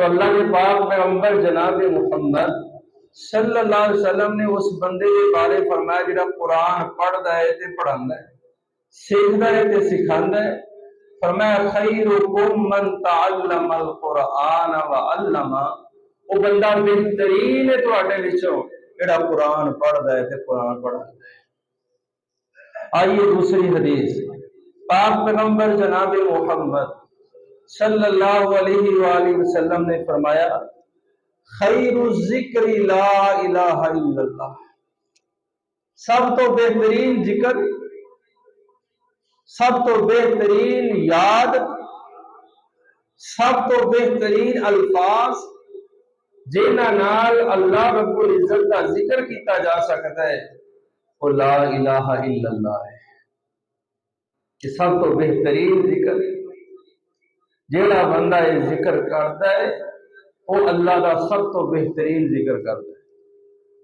تو اللہ کے پاک پیغمبر جناب محمد صلی اللہ علیہ وسلم نے اس بندے کے بارے فرمایا جڑا قرآن پڑھدا ہے تے پڑھاندا ہے، سیکھدا ہے تے سکھاندا ہے۔ فرمایا خیرکم من تعلم القرآن وعلم، وہ بندہ بہترین ہے تواڈے وچوں جڑا قرآن پڑھدا ہے تے قرآن پڑھاندا ہے۔ آئیے دوسری حدیث، پاک پیغمبر جناب محمد صلی اللہ علیہ وآلہ وسلم نے فرمایا خیر الذکر لا الہ الا اللہ، سب تو بہترین ذکر، سب تو بہترین یاد، سب تو بہترین الفاظ جنہاں نال اللہ رب العزت کا ذکر کیتا جا سکتا ہے وہ لا الہ الا اللہ ہے۔ کہ سب تو بہترین ذکر جیڑا بندہ یہ ذکر کرتا ہے وہ اللہ دا سب تو بہترین ذکر کرتا ہے۔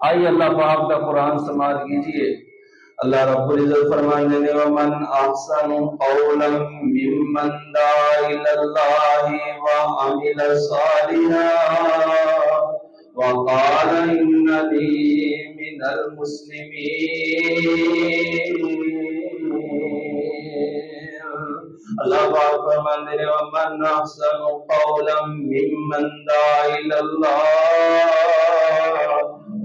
آئیے اللہ پاک کا قرآن سماعت کیجئے۔ اللہ رب العزت فرمانے نے ومن احسن قولا ممن دعا الی اللہ وعمل صالحا وقال اننی من المسلمین۔ اللہ پاک فرمانے نے ومن احسن قولا ممن دعا الی اللہ،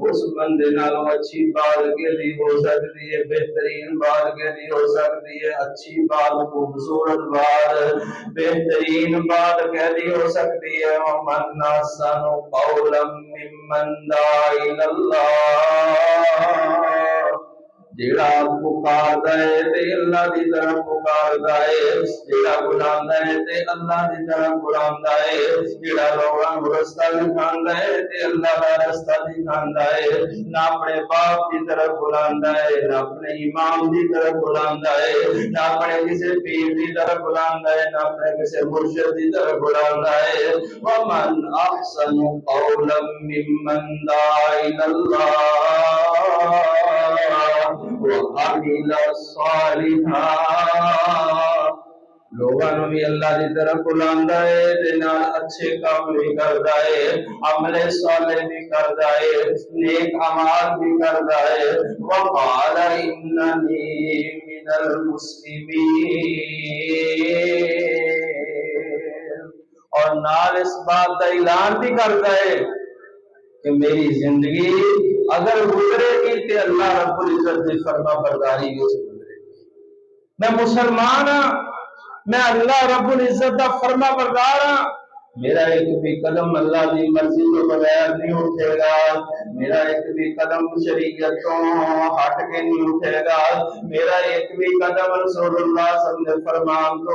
اس بندے نالوں اچھی بات کہی ہو سکتی ہے، بہترین بات کہی ہو سکتی ہے، اچھی بات، خوبصورت بات، بہترین بات کہی ہو سکتی ہے۔ ومن احسن قولا ممن دعا الی اللہ، جیڑا پکاردا ہے تے اللہ دی طرف پکاردا ہے، جیڑا بلاندا ہے تے اللہ دی طرف بلاندا ہے، جیڑا لوگاں نوں رستہ دکھاندا ہے تے اللہ دا رستہ دکھاندا ہے، نہ اپنے باپ دی طرف بلاندا ہے، نہ اپنے امام دی طرف بلاندا ہے، نہ اپنے کسی پیر دی طرف بلاندا ہے، نہ اپنے کسی مرشد دی طرف بلاندا ہے۔ ومن احسن قولا ممن دعا الی اللہ وعمل صالحا، لوگاں بھی اللہ دی طرف بلاندا ہے تے نال اچھے کام بھی کردا ہے، عمل صالح بھی کردا ہے، نیک اعمال بھی کردا ہے۔ وقال اننی من المسلمین، اور نال اس بات کا اعلان بھی کردا ہے کہ میری زندگی اگر گزرے گی کہ اللہ رب العزت کی فرما برداری اس گزرے گی، میں مسلمان ہاں، میں اللہ رب العزت کا فرما بردار ہاں، میرا ایک بھی قدم اللہ کی مرضی کے بغیر نہیں اٹھے گا، میرا ایک بھی قدم شریعت تو ہٹ کے نہیں اٹھے گا، میرا ایک بھی قدم رسول اللہ صلی اللہ علیہ وسلم فرمان تو